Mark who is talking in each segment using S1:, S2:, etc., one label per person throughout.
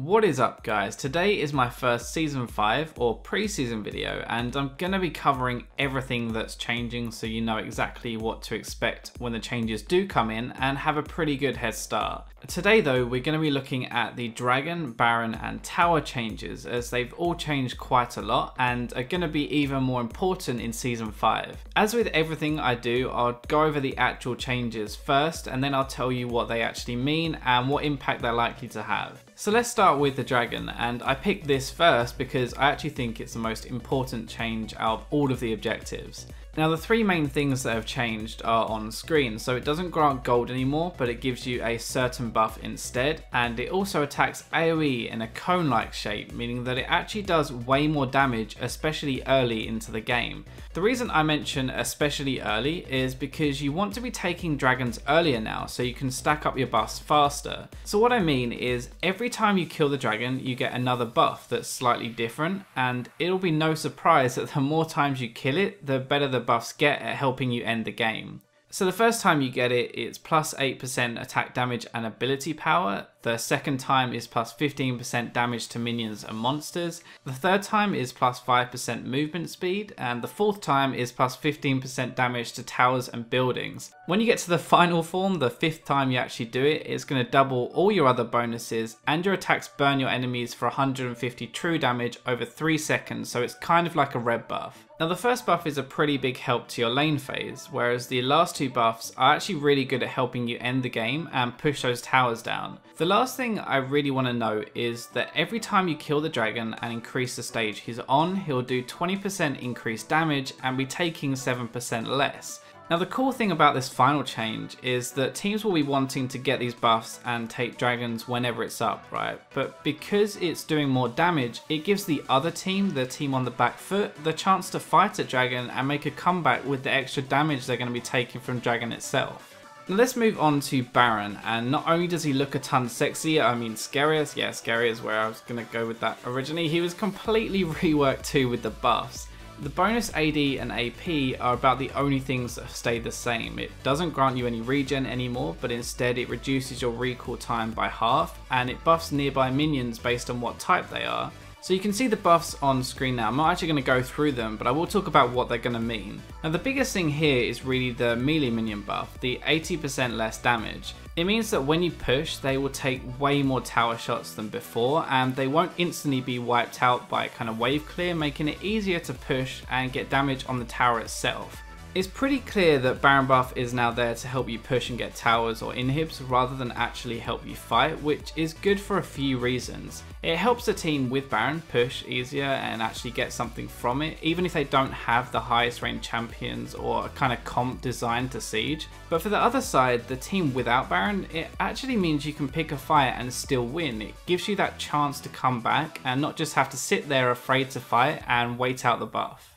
S1: What is up guys? Today is my first season 5 or pre-season video and I'm going to be covering everything that's changing so you know exactly what to expect when the changes do come in and have a pretty good head start. Today though we're going to be looking at the Dragon, Baron and Tower changes as they've all changed quite a lot and are going to be even more important in season 5. As with everything I do, I'll go over the actual changes first and then I'll tell you what they actually mean and what impact they're likely to have. So let's start with the Dragon, and I picked this first because I actually think it's the most important change out of all of the objectives. Now the three main things that have changed are on screen, so it doesn't grant gold anymore but it gives you a certain buff instead, and it also attacks AoE in a cone-like shape, meaning that it actually does way more damage, especially early into the game. The reason I mention especially early is because you want to be taking dragons earlier now so you can stack up your buffs faster. So what I mean is every time you kill the dragon you get another buff that's slightly different, and it'll be no surprise that the more times you kill it the better the buffs get at helping you end the game. So the first time you get it, it's plus 8% attack damage and ability power. The second time is plus 15% damage to minions and monsters. The third time is plus 5% movement speed. And the fourth time is plus 15% damage to towers and buildings. When you get to the final form, the fifth time you actually do it, it's going to double all your other bonuses and your attacks burn your enemies for 150 true damage over 3 seconds. So it's kind of like a red buff. Now the first buff is a pretty big help to your lane phase, whereas the last two buffs are actually really good at helping you end the game and push those towers down. The last thing I really want to note is that every time you kill the dragon and increase the stage he's on, he'll do 20% increased damage and be taking 7% less. Now the cool thing about this final change is that teams will be wanting to get these buffs and take dragons whenever it's up, right? But because it's doing more damage, it gives the other team, the team on the back foot, the chance to fight a dragon and make a comeback with the extra damage they're going to be taking from dragon itself. Now let's move on to Baron, and not only does he look a ton sexier, I mean scarier, yeah, scary is where I was going to go with that originally, he was completely reworked too with the buffs. The bonus AD and AP are about the only things that have stayed the same. It doesn't grant you any regen anymore, but instead it reduces your recall time by half, and it buffs nearby minions based on what type they are. So you can see the buffs on screen now. I'm not actually going to go through them, but I will talk about what they're going to mean. Now the biggest thing here is really the melee minion buff, the 80% less damage. It means that when you push, they will take way more tower shots than before, and they won't instantly be wiped out by kind of wave clear, making it easier to push and get damage on the tower itself. It's pretty clear that Baron buff is now there to help you push and get towers or inhibs rather than actually help you fight, which is good for a few reasons. It helps the team with Baron push easier and actually get something from it, even if they don't have the highest range champions or a kind of comp designed to siege. But for the other side, the team without Baron, it actually means you can pick a fight and still win. It gives you that chance to come back and not just have to sit there afraid to fight and wait out the buff.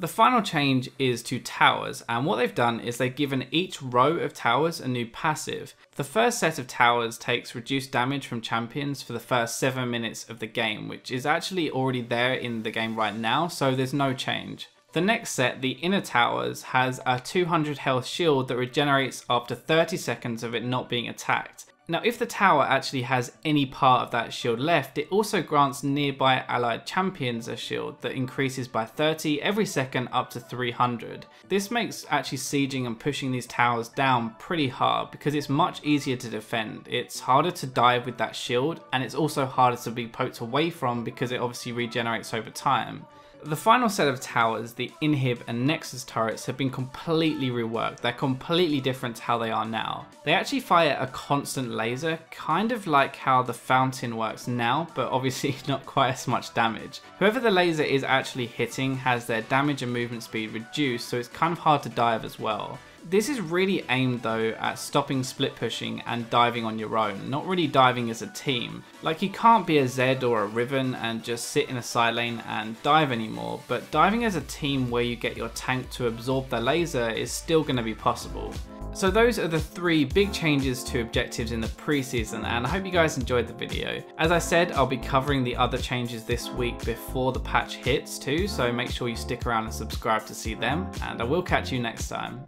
S1: The final change is to towers, and what they've done is they've given each row of towers a new passive. The first set of towers takes reduced damage from champions for the first 7 minutes of the game, which is actually already there in the game right now, so there's no change. The next set, the inner towers, has a 200 health shield that regenerates after 30 seconds of it not being attacked. Now if the tower actually has any part of that shield left, it also grants nearby allied champions a shield that increases by 30 every second up to 300. This makes actually sieging and pushing these towers down pretty hard because it's much easier to defend. It's harder to dive with that shield, and it's also harder to be poked away from because it obviously regenerates over time. The final set of towers, the Inhib and Nexus turrets, have been completely reworked. They're completely different to how they are now. They actually fire a constant laser, kind of like how the Fountain works now, but obviously not quite as much damage. Whoever the laser is actually hitting has their damage and movement speed reduced, so it's kind of hard to dive as well. This is really aimed though at stopping split pushing and diving on your own, not really diving as a team. Like you can't be a Zed or a Riven and just sit in a side lane and dive anymore, but diving as a team where you get your tank to absorb the laser is still going to be possible. So those are the three big changes to objectives in the pre-season, and I hope you guys enjoyed the video. As I said, I'll be covering the other changes this week before the patch hits too, so make sure you stick around and subscribe to see them, and I will catch you next time.